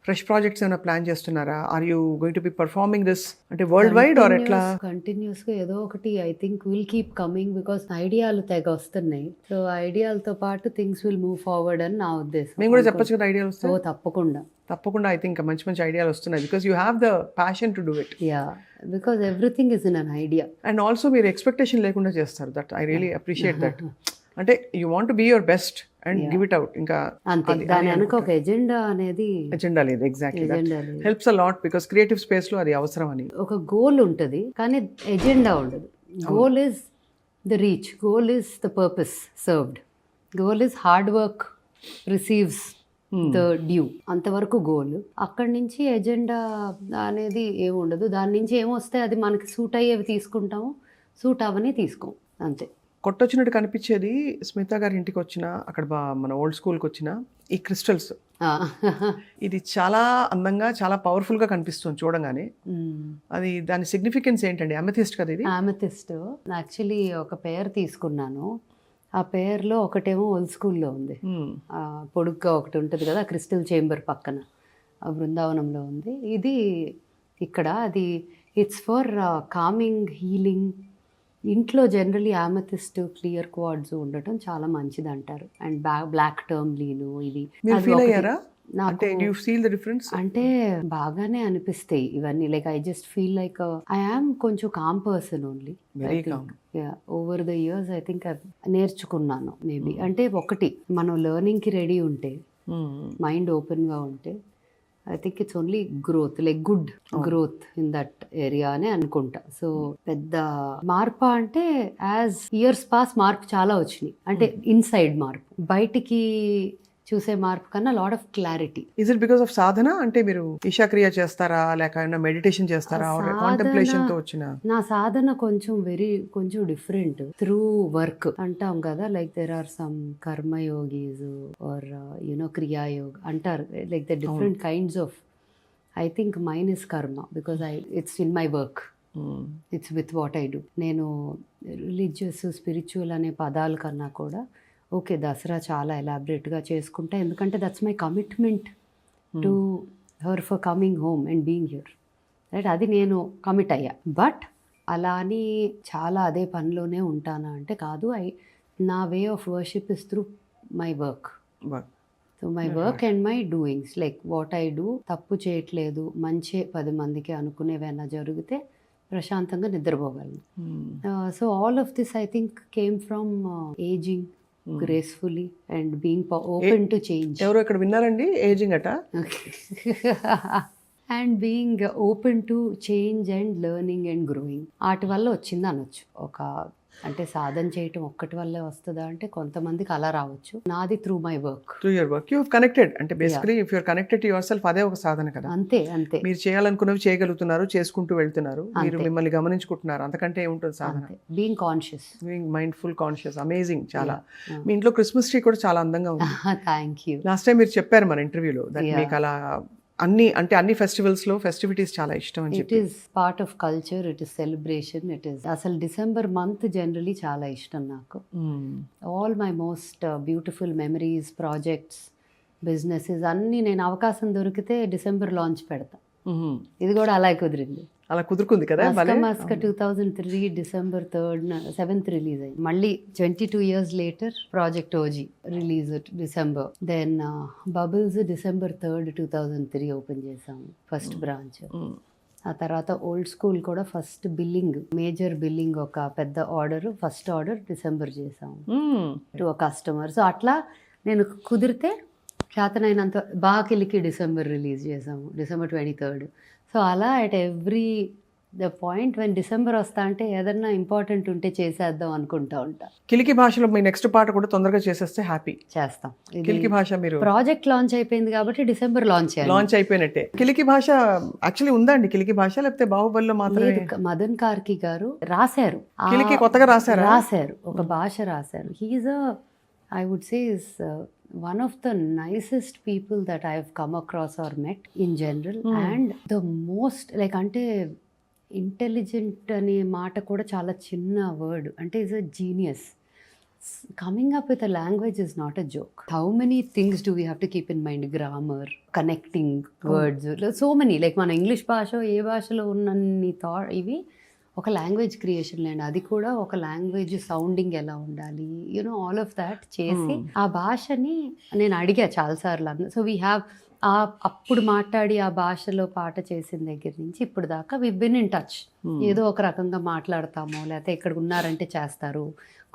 ఫ్రెష్ ప్రాజెక్ట్స్ ఏమైనా ప్లాన్ చేస్తున్నారా? Are you going to be performing this అంటే వరల్డ్ వైడ్ ఆర్ ఎట్లా? కంటిన్యూస్ గా ఏదో ఒకటి I think will keep coming because ఐడియాలు తెగ వస్తున్నాయి. సో ఐడియాలతో పాటు థింగ్స్ విల్ మూవ్ ఫార్వర్డ్ అని నా ఉద్దేశం. మేము కూడా చెప్పొచ్చు కదా ఐడియాలు వస్తాయి. తప్పకుండా ఐ థింక్ మంచి మంచి ఐడియాలు వస్తున్నాయి because you have the passion to do it. Yeah, because everything is in an idea. And also మీరు ఎక్స్పెక్టేషన్ లేకుండా చేస్తారు. That I really appreciate that. అంటే you want be your best and give it out. ఇంకా అంతే, దాని వెనక ఒక ఎజెండా అనేది ఎజెండా లేదు. ఎగ్జాక్ట్లీ ఎజెండా లేదు, helps a lot because creative space లో అది అవసరం అని. ఒక గోల్ ఉంటుంది కానీ ఎజెండా ఉండదు. Goal is the reach, goal is the purpose served, goal is hard work receives the due, అంతవరకు గోల్. అక్కడి నుంచి ఎజెండా అనేది ఏమి ఉండదు. దాని నుంచి ఏమొస్తే అది మనకి సూట్ అయ్యేవి తీసుకుంటాము, సూట్ అవని తీసుకోం, అంతే. కొట్టొచ్చినట్టు కనిపించేది స్మిత గారి ఇంటికి వచ్చిన అక్కడ మన ఓల్డ్ స్కూల్కి వచ్చిన ఈ క్రిస్టల్స్, ఇది చాలా అందంగా చాలా పవర్ఫుల్ గా కనిపిస్తుంది చూడంగానే. అది దాని సిగ్నిఫికెన్స్ ఏంటండి? అమెథిస్ట్ కదా ఇది? అమెథిస్ట్ యాక్చువల్లీ ఒక పేర్ తీసుకున్నాను. ఆ పేర్లో ఒకటేమో ఓల్డ్ స్కూల్లో ఉంది, పొడుగ్గా ఒకటి ఉంటుంది కదా క్రిస్టల్ చేంబర్ పక్కన, ఆ బృందావనంలో ఉంది. ఇది ఇక్కడ అది ఇట్స్ ఫర్ కామింగ్, హీలింగ్. ఇంట్లో జనరలీ అమెథిస్ట్, క్లియర్ క్వార్డ్స్ ఉండటం చాలా మంచిది అంటారు. అండ్ బ్లాక్ టర్మ్ లీను ఇది ఫీల్ అయ్యారా? అంటే యు ఫీల్ ద డిఫరెన్స్? అంటే బాగానే అనిపిస్తాయి ఇవన్నీ. Like I just feel like I am కొంచెం calm person only. Over the years I think నేర్చుకున్నాను మేబీ. అంటే ఒకటి మనం లెర్నింగ్ కి రెడీ ఉంటే, మైండ్ ఓపెన్ గా ఉంటే, I think it's only growth, like good growth in that area అని అనుకుంటా. సో పెద్ద మార్పు అంటే యాజ్ ఇయర్స్ పాస్ మార్పు చాలా వచ్చినాయి. అంటే ఇన్సైడ్ మార్పు, బయటికి చూసే మార్పు కన్నా lot of clarity. Is it because of sadhana? అంటే మీరు ఈశాక్రియ చేస్తారా, లేక మెడిటేషన్ చేస్తారా, కాంటెంప్లేషన్ తో వచ్చిన? నా సాధన కొంచెం డిఫరెంట్. త్రూ వర్క్ అంటాం కదా, like there are some karmayogis or Kriya Yog అంటారు, like the different kinds of. I think mine is karma because it's in my work, it's with what I do. నేను రిలీజియస్, స్పిరిచువల్ అనే పదాల కన్నా కూడా ఓకే దసరా చాలా ఎలాబరేట్గా చేసుకుంటా, ఎందుకంటే that's my commitment to her for coming home and being here, right? అది నేను కమిట్ అయ్యా. బట్ అలా అని చాలా అదే పనిలోనే ఉంటానా అంటే కాదు. నా way of worship is through my work. So my work and my doings, like what I do. తప్పు చేయట్లేదు, మంచి 10 మందికి అనుకునేవైనా జరిగితే ప్రశాంతంగా నిద్రపోగలను. So all of this I think came from ageing gracefully and being open to change. ఎవరు ఇక్కడ విన్నారండి ఏజింగ్ అట? And being open to change and learning and growing. వాటి వల్ల వచ్చింది అనొచ్చు. ఒక అంటే సాధన చేయటం ఒక్కటి వల్లే వస్తుందా అంటే కొంతమందికి అలా రావచ్చు. నాది through my work. Through your work you have connected. అంటే basically if you are connected to yourself, అదే ఒక సాధన కదా. అంతే అంతే. మీరు చేయాలనుకున్నవి చేయగలుగుతున్నారు, చేసుకుంటూ వెళ్తున్నారు, మీరు మిమ్మల్ని గమనించుకుంటున్నారు, అంతకంటే ఏముంటుంది సాధన? Being conscious, being mindful, conscious. Amazing. చాలా. మీ ఇంట్లో క్రిస్మస్ ట్రీ కూడా చాలా అందంగా ఉంది. Thank you. లాస్ట్ టైం మీరు చెప్పారు మన ఇంటర్వ్యూలో దట్ మీకు అలా అన్ని ఫెస్టివల్స్ లో ఫెస్టివిటీస్ చాలా ఇష్టం అని చెప్పి. It is part of culture, it is celebration, it is. అసలు డిసెంబర్ మంత్ జనరలీ చాలా ఇష్టం నాకు. All my most beautiful memories, projects, businesses అన్నీ నేను అవకాశం దొరికితే డిసెంబర్ లాంచ్ పెడతా. ఇది కూడా అలా కుదిరింది. అలా కుదురుకుంది కదా. మస్క 2003 December 3rd 7th రిలీజ్ అయింది. మళ్ళీ 22 years later project OG release December. Then Bubbles December 3rd 2003 open చేసాము ఫస్ట్ బ్రాంచ్. ఆ తర్వాత ఓల్డ్ స్కూల్ కూడా ఫస్ట్ బిల్లింగ్, మేజర్ బిల్లింగ్, ఒక పెద్ద ఆర్డర్, ఫస్ట్ ఆర్డర్ డిసెంబర్ చేసాము టు అ కస్టమర్. సో అట్లా నేను కుదిరితే చేతనైనంత బాకిలికి డిసెంబర్ రిలీజ్ చేసాము, December 23rd. సో అలా at every the point when December వస్తా అంటే ఏదన్నా ఇంపార్టెంట్ ఉంటే చేసేద్దాం అనుకుంటా ఉంటా. కిలికి భాషలో మీ నెక్స్ట్ పాట కూడా తొందరగా చేసేస్తే హ్యాపీ. చేస్తాం. కిలికి భాష మీరు ప్రాజెక్ట్ లాంచ్ అయిపోయింది కాబట్టి డిసెంబర్ లాంచ్ అయిపోయినట్టే. కిలికి భాష యాక్చువల్లీ ఉందా అండి కిలికి భాష, లేకపోతే బాహుబలిలో మాత్రమే? మదన్ కార్కి గారు రాశారు, కిలికి కొత్తగా రాశారు, ఒక భాష రాశారు. He is I would say is one of the nicest people that I have come across or met in general. And the most like అంటే ఇంటెలిజెంట్ అనే మాట కూడా చాలా చిన్న వర్డ్. అంటే is a genius. Coming up with a language is not a joke. How many things do we have to keep in mind? Grammar, connecting words, so many. Like మన ఇంగ్లీష్ భాష ఏ భాషలో ఉన్నన్ని ఇవి ఒక లాంగ్వేజ్ క్రియేషన్ లేండి. అది కూడా ఒక లాంగ్వేజ్ సౌండింగ్ ఎలా ఉండాలి, ఆల్ ఆఫ్ దాట్ చేసి ఆ భాషని నేను అడిగా చాలాసార్లు. సో వీ హ్యావ్ అప్పుడు మాట్లాడి ఆ భాషలో పాట చేసిన దగ్గర నుంచి ఇప్పుడు దాకా వి బిన్ ఇన్ టచ్. ఏదో ఒక రకంగా మాట్లాడతాము, లేకపోతే ఇక్కడ ఉన్నారంటే చేస్తారు,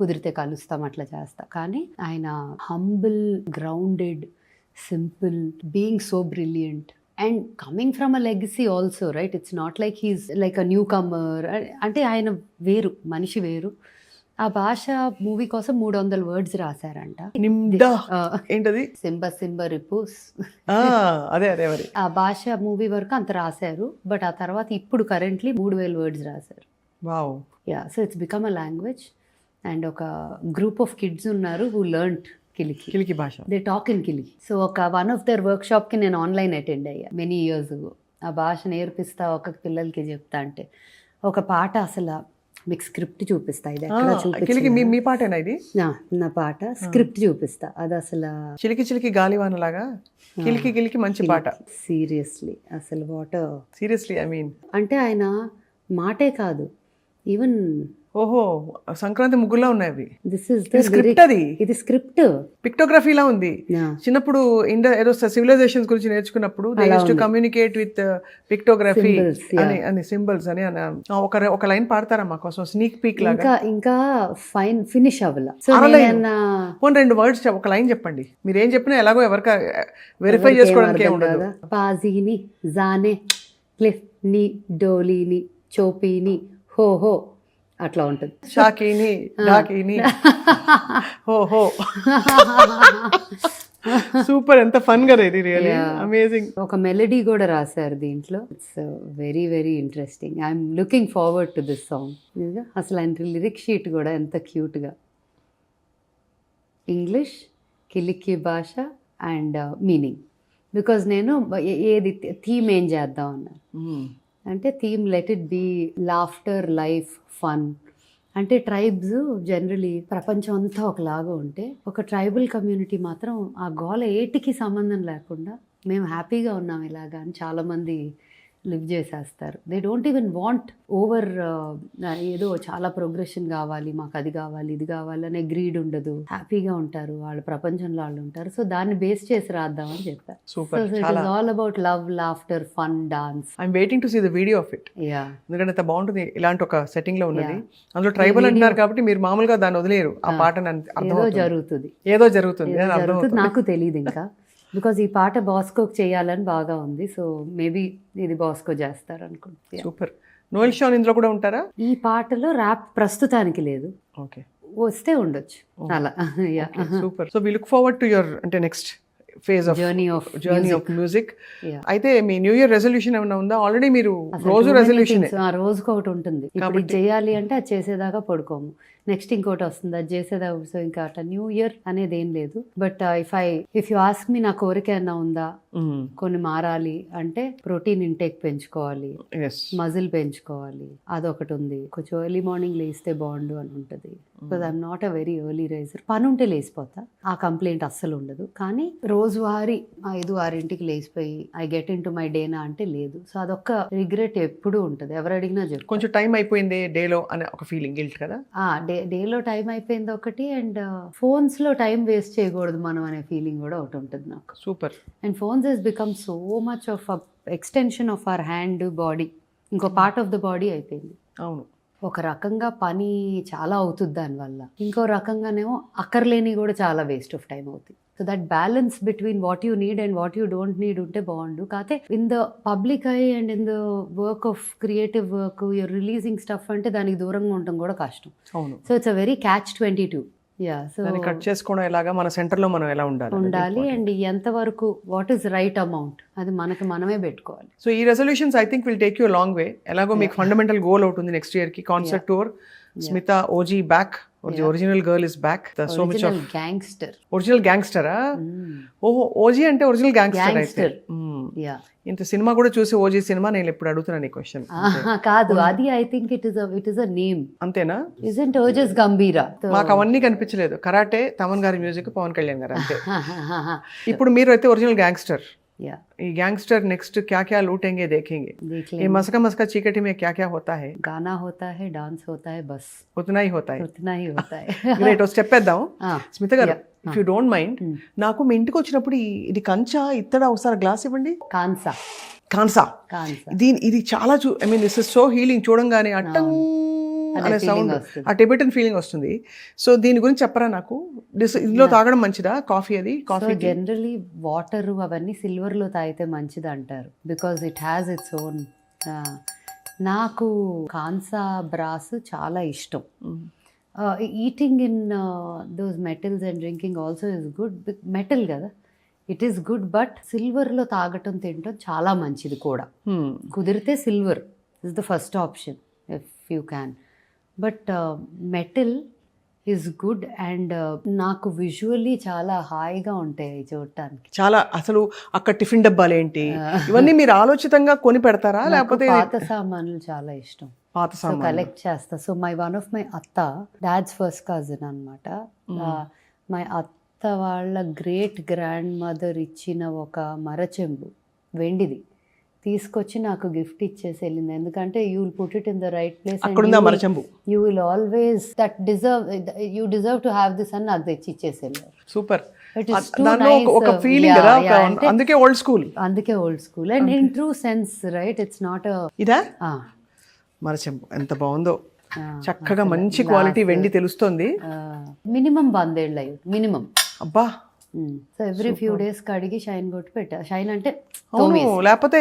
కుదిరితే కలుస్తాం, అట్లా చేస్తా. కానీ ఆయన humble, grounded, simple, being so brilliant and coming from a legacy also, right? It's not like he's like a newcomer. అంటే ఆయన వేరు, మనిషి వేరు. ఆ భాష మూవీ కోసం 300 words రాశారంట. నిమ్డా ఏంటది? సింబ రిపూస్. అదే అదే మరి. ఆ భాష మూవీ వరకు అంత రాశారు, బట్ ఆ తర్వాత ఇప్పుడు కరెంట్లీ 3000 words రాశారు. Wow. Yeah, so it's become a language. And ఒక గ్రూప్ ఆఫ్ కిడ్స్ ఉన్నారు హూ లెర్న్డ్ కిలికి భాష. They talk in Kiliki. So ఒక వన్ ఆఫ్ దర్ వర్క్ షాప్కి నేను ఆన్లైన్ అటెండ్ అయ్యా మెనీ ఇయర్స్ అగో. ఆ భాష నేర్పిస్తా ఒక పిల్లలకి చెప్తా అంటే ఒక పాట అసలు మీకు స్క్రిప్ట్ చూపిస్తా. ఇది ఎక్కడ కిలికి మీ పాటేనా ఇది? నా పాట స్క్రిప్ట్ చూపిస్తా. అది అసలు చిలికి గాలివాన లాగా కిలికి మంచి పాట. సీరియస్లీ అసలు వాటర్ సీరియస్లీ ఐ మీన్ అంటే ఆయన మాటే కాదు, ఈవెన్ ఓహో సంక్రాంతి ముగ్గులా ఉన్నాయి అవి. This is script. అది ఇది స్క్రిప్ట్, పిక్టోగ్రఫీలా ఉంది. చిన్నప్పుడు ఏదో సివిలైజేషన్స్ గురించి నేర్చుకున్నప్పుడు they used to communicate with pictography అని సింబల్స్ అని ఒక లైన్ పాడతారా మా కోసం స్నీక్ పీక్ లాగా? ఇంకా ఫైన్ ఫినిష్ అవ్వాల. పోనీ 2 words ఒక లైన్ చెప్పండి. మీరు ఏం చెప్పినా ఎలాగో ఎవరికి వెరిఫై చేసుకోవడానికి ఏమి ఉండదు. పాజీని జానే క్లిఫ్ ని డోలీని చోపీని హో హో అట్లా ఉంటుంది. షాకీని డాకీని హో సూపర్. ఎంత ఫన్ కదా ఇది, రియల్లీ అమేజింగ్. ఒక మెలడీ కూడా రాశారు దీంట్లో. It's very very interesting. I'm looking forward to this song. అసలు ఆయన లిరిక్ షీట్ కూడా ఎంత క్యూట్గా. ఇంగ్లీష్, కిలికి భాష అండ్ మీనింగ్. బికాజ్ నేను ఏది థీమ్ ఏం చేద్దాం అన్నారు అంటే theme let it be laughter, life, fun. అంటే ట్రైబ్స్ జనరలీ ప్రపంచం అంతా ఒకలాగా ఉంటే ఒక ట్రైబల్ కమ్యూనిటీ మాత్రం ఆ గోల ఏటికి సంబంధం లేకుండా మేము హ్యాపీగా ఉన్నాం ఇలాగా అని చాలామంది లివ్ చేసేస్తారు. They don't even want over ఏదో చాలా ప్రోగ్రెషన్ కావాలి, మాకు అది కావాలి ఇది కావాలి అనే గ్రీడ్ ఉండదు. హ్యాపీగా ఉంటారు, వాళ్ళ ప్రపంచంలో వాళ్ళు ఉంటారు. సో దాన్ని బేస్ చేసి రాద్దామని చెప్పారు. Super. It is all about love, laughter, fun, dance. I'm waiting to see the video of it. Yeah, ఎందుకంటే అంత బాగుంటుంది. ఇలాంటి ఒక సెట్టింగ్ లో ఉన్నది. అందులో ట్రైబల్ అంటున్నారు కాబట్టి మీరు మామూలుగా దాన్ని వదిలేరు. ఆ పాటని ఏదో జరుగుతుంది నాకు తెలియదు ఇంకా. బికాజ్ ఈ పాట బాస్కోకి చేయాలని బాగా ఉంది. సో మేబీ ఇది బాస్కో చేస్తారు అనుకుంటా. సూపర్. నోయల్ షాన్ ఇందులో కూడా ఉంటారా? ఈ పాటలో ర్యాప్ ప్రస్తుతానికి లేదు, ఓకే, వస్తే ఉండొచ్చు అలా. Super. So we look forward to your అంటే next phase of journey of music. అయితే మీ న్యూ ఇయర్ రెజల్యూషన్ ఏమైనా ఉందా? ఆల్రెడీ మీరు రోజు రెజల్యూషన్ రోజుకి ఒకటి ఉంటుంది. ఇప్పుడు చేయాలి అంటే అది చేసేదాకా పడుకోము, నెక్స్ట్ ఇంకోటి వస్తుంది అది చేసేదా. సో ఇంకా అట్లా న్యూ ఇయర్ అనేది ఏం లేదు. But if you ask me నా కోరిక ఏమన్నా ఉందా, కొన్ని మారాలి అంటే ప్రోటీన్ ఇంటేక్ పెంచుకోవాలి, మజిల్ పెంచుకోవాలి, అదొకటి ఉంది. కొంచెం ఎర్లీ మార్నింగ్ లేస్తే బాగుండు అని ఉంటుంది. Because I'm not a very early raiser. పని ఉంటే లేసిపోతా, ఆ కంప్లైంట్ అస్సలు ఉండదు. కానీ రోజువారీ 5-6 లేసిపోయి I get into my డేనా అంటే లేదు. సో అదొక్క రిగ్రెట్ ఎప్పుడూ ఉంటుంది. ఎవరు అడిగినా చెప్పు కొంచెం టైం అయిపోయింది డేలో అనే ఒక ఫీలింగ్, గిల్ట్ కదా. డేలో టైం అయిపోయింది ఒకటి, అండ్ ఫోన్స్ లో టైం వేస్ట్ చేయకూడదు మనం అనే ఫీలింగ్ కూడా ఒకటి ఉంటుంది నాకు. Super. And phones has become so much of extension of our hand, body, ఇంకో పార్ట్ ఆఫ్ ద బాడీ అయిపోయింది. అవును. ఒక రకంగా పని చాలా అవుతుంది దానివల్ల, ఇంకో రకంగానేమో అక్కర్లేని కూడా చాలా వేస్ట్ ఆఫ్ టైం అవుతుంది. So that balance between what you need and what you don't need ఉంటే బాగుండు. కాకపోతే in the public eye and in the work of creative work your releasing stuff అంటే దానికి దూరంగా ఉండటం కూడా కష్టం. అవును. So it's a very catch-22. Yeah, so cut చేసుకోవడం ఎలాగా, మన సెంటర్ లో మనం ఎలా ఉండాలి అండ్ ఎంతవరకు వాట్ ఈస్ రైట్ అమౌంట్ అది మనమే పెట్టుకోవాలి. సో ఈ resolutions I think will take you long way. ఎలాగో మీకు ఫండమెంటల్ గోల్ అవుతుంది నెక్స్ట్ ఇయర్ కి, concert tour, Smita OG back, the original girl is back, the so much of gangster. Original గ్యాంగ్స్టరా? ఓహో, ఓజీ అంటే ఒరిజినల్ గ్యాంగ్స్టర్ అయితే. ఇంత సినిమా కూడా చూసి ఓజీ సినిమా నేను ఎప్పుడు అడుగుతున్నాను ఈ క్వశ్చన్. కాదు, అది I think it is a name. అంతేనా? ఇజంట్ ఓజస్ గంభీరా? మాకు అవన్నీ కనిపించలేదు. కరాటే, తమన్ గారి మ్యూజిక్, పవన్ కళ్యాణ్ గారు, అంతే. ఇప్పుడు మీరు అయితే ఒరిజినల్ గ్యాంగ్స్టర్. ఈ గ్యాంగ్स्टर नेक्स्ट क्या क्या लूटेंगे देखेंगे. ये मस्का मस्का चीकटी में क्या क्या होता है? गाना होता है, डांस होता है, बस उतना ही होता है. గ్రేట్. స్టెప్ వేద్దాం. స్మిత గారు, ఇఫ్ యూ డోంట్ మైండ్, నాకు మీ ఇంటికి వచ్చినప్పుడు ఇది కంచా ఇత్తడా ఒకసారి గ్లాస్ ఇవ్వండి. కాన్సా. ఇది చాలా I mean this is so healing. చూడంగానే అట్టం అనే feeling సౌండ్, వస్తుంది. ఆ టిబెటన్ ఫీలింగ్ వస్తుంది. సో దీని గురించి చెప్పరా నాకు? ఇందులో తాగడం మంచిదా కాఫీ? అది సో కాఫీ జనరలీ వాటర్ అవన్నీ సిల్వర్లో తాగితే మంచిది అంటారు, because it has its own. నాకు కాన్సా బ్రాస్ చాలా ఇష్టం. Eating in those metals and drinking also is good. Metal కదా, ఇట్ ఈస్ గుడ్, బట్ సిల్వర్లో తాగటం తినటం చాలా మంచిది కూడా. కుదిరితే silver is the first option if you can, but metal is good. And నాకు విజువల్లీ చాలా హాయిగా ఉంటాయి చూడటానికి. చాలా. అసలు అక్కడ టిఫిన్ డబ్బాలు ఏంటి ఇవన్నీ మీరు ఆలోచితంగా కొని పెడతారా, నాకు లేకపోతే పాత సామాన్లు చాలా ఇష్టం, పాత సో సామాన్లు? కలెక్ట్ చేస్తా. సో వన్ ఆఫ్ మై అత్త, డాడ్స్ ఫస్ట్ కజిన్ అనమాట, మై అత్త వాళ్ళ గ్రేట్ గ్రాండ్ మదర్ ఇచ్చిన ఒక మరచెంబు వెండిది తీసుకొచ్చి నాకు గిఫ్ట్ ఇచ్చేసి వెళ్ళింది. ఎందుకంటే you will put it in the right place, అక్కడుందా మరచెంబు? You will always that you deserve to have this అని నాకు తెచ్చి ఇచ్చేసి వెళ్ళారు. సూపర్. It is too దానిలో nice, ఒక ఫీలింగ్ కదా, అంటే అందుకే ఓల్డ్ స్కూల్. అందుకే old school and in true sense, right? It's not ఇదా మరచెంబు? ఎంత బాగుందో, చక్కగా మంచి క్వాలిటీ వెండి తెలుస్తుంది. మినిమం 100 ఏళ్ళు అయ్యి మినిమం. అబ్బా. సో ఎవ్రీ ఫ్యూ డేస్ కడిగి షైన్ కొట్టి పెట్టా. షైన్ అంటే అవును, లేకపోతే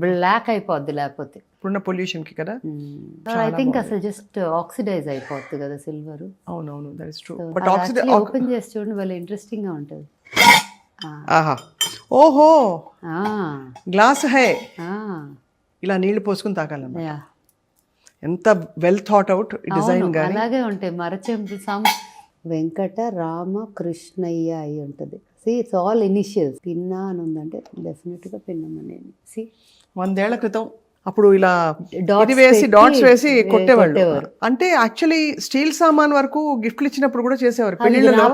బ్లాక్ అయిపోద్ది లేకపోతే ఇప్పుడున్న పొల్యూషన్ కి కదా. ఐ థింక్ అసలు జస్ట్ ఆక్సిడైజ్ అయిపోద్ది కదా సిల్వర్. అవునవును, that is true. But open చేసి చూడండి, వాళ్ళు ఇంట్రెస్టింగ్ గా ఉంటుంది. ఆహా, ఓహో, గ్లాస్ హై, ఇలా నీళ్లు పోసుకుని తాగాలన్నమాట. ఎంత వెల్ థాట్ అవుట్ డిజైన్ గాని. అలాగే ఉంటాయి మరచెంపు. వెంకట రామ కృష్ణయ్య అయి ఉంటుంది. See it's all initials. పిన్నా అని ఉందంటే డెఫినెట్గా పిన్నమనే. సి 100 ఏళ్ల క్రితం అప్పుడు ఇలా ఇది వేసి డాట్స్ వేసి కొట్టేవాళ్ళు. అంటే యాక్చువల్లీ స్టీల్ సామాన్ వరకు గిఫ్ట్లు ఇచ్చినప్పుడు కూడా చేసేవారు పెళ్లిళ్ళలో.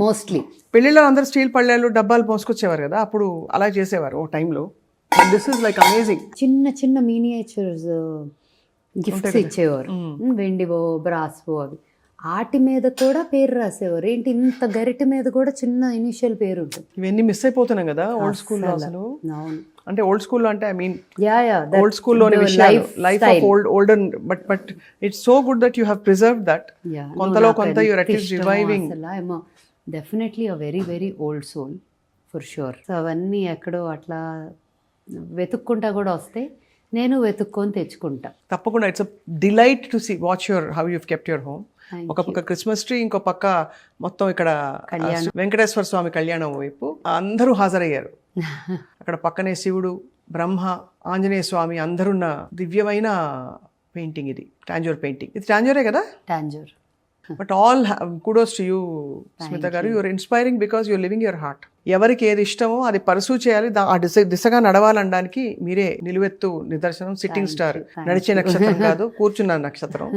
మోస్ట్లీ పెళ్లిళ్ళలో అందరు స్టీల్ పళ్ళాలు డబ్బాలు మోసుకొచ్చేవారు కదా, అప్పుడు అలా చేసేవారు ఓ టైంలో. This is like amazing. చిన్న చిన్న మినియేచర్స్ గిఫ్ట్స్ ఇచ్చేవారు, వెండివో బ్రాస్వో అవి. ఆటి మీద కూడా పేరు రాసేవారు. ఏంటి, ఇంత గరిటె మీద కూడా చిన్న ఇనిషియల్ పేరు ఉంటుంది. ఇవన్నీ మిస్ అయిపోతున్నాం కదా ఓల్డ్ స్కూల్లో అసలు. అవును, అంటే ఓల్డ్ స్కూల్లో అంటే ఐ మీన్ that ఓల్డ్ స్కూల్లోని విషయాలు, life of olden, but it's so good that you have preserved that. కొంతలో కొంత you are at least reviving. Definitely a very very old soul for sure. So అవన్నీ ఎక్కడో అట్లా వెతుక్కుంటా కూడా వస్తాయి, నేను వెతుక్కొని తెచ్చుకుంటా తప్పకుండా. It's a delight to see watch your how you kept your home. ఒక పక్క క్రిస్మస్ ట్రీ, ఇంకో పక్క మొత్తం ఇక్కడ వెంకటేశ్వర స్వామి కళ్యాణం వైపు అందరూ హాజరయ్యారు. అక్కడ పక్కనే శివుడు, బ్రహ్మ, ఆంజనేయ స్వామి అందరున్న దివ్యమైన పెయింటింగ్ ఇది. టాంజూర్ పెయింటింగ్. ఇది టాంజూరే కదా? Tanjore. But all kudos to you, Smita garu. You're inspiring because you're living your heart. ఎవరికి ఏది ఇష్టమో అది పర్సూ చేయాలి, ఆ దిశగా నడవాలనడానికి మీరే నిలువెత్తు నిదర్శనం. సిట్టింగ్ స్టార్, నడిచే నక్షత్రం కాదు, కూర్చున్న నక్షత్రం.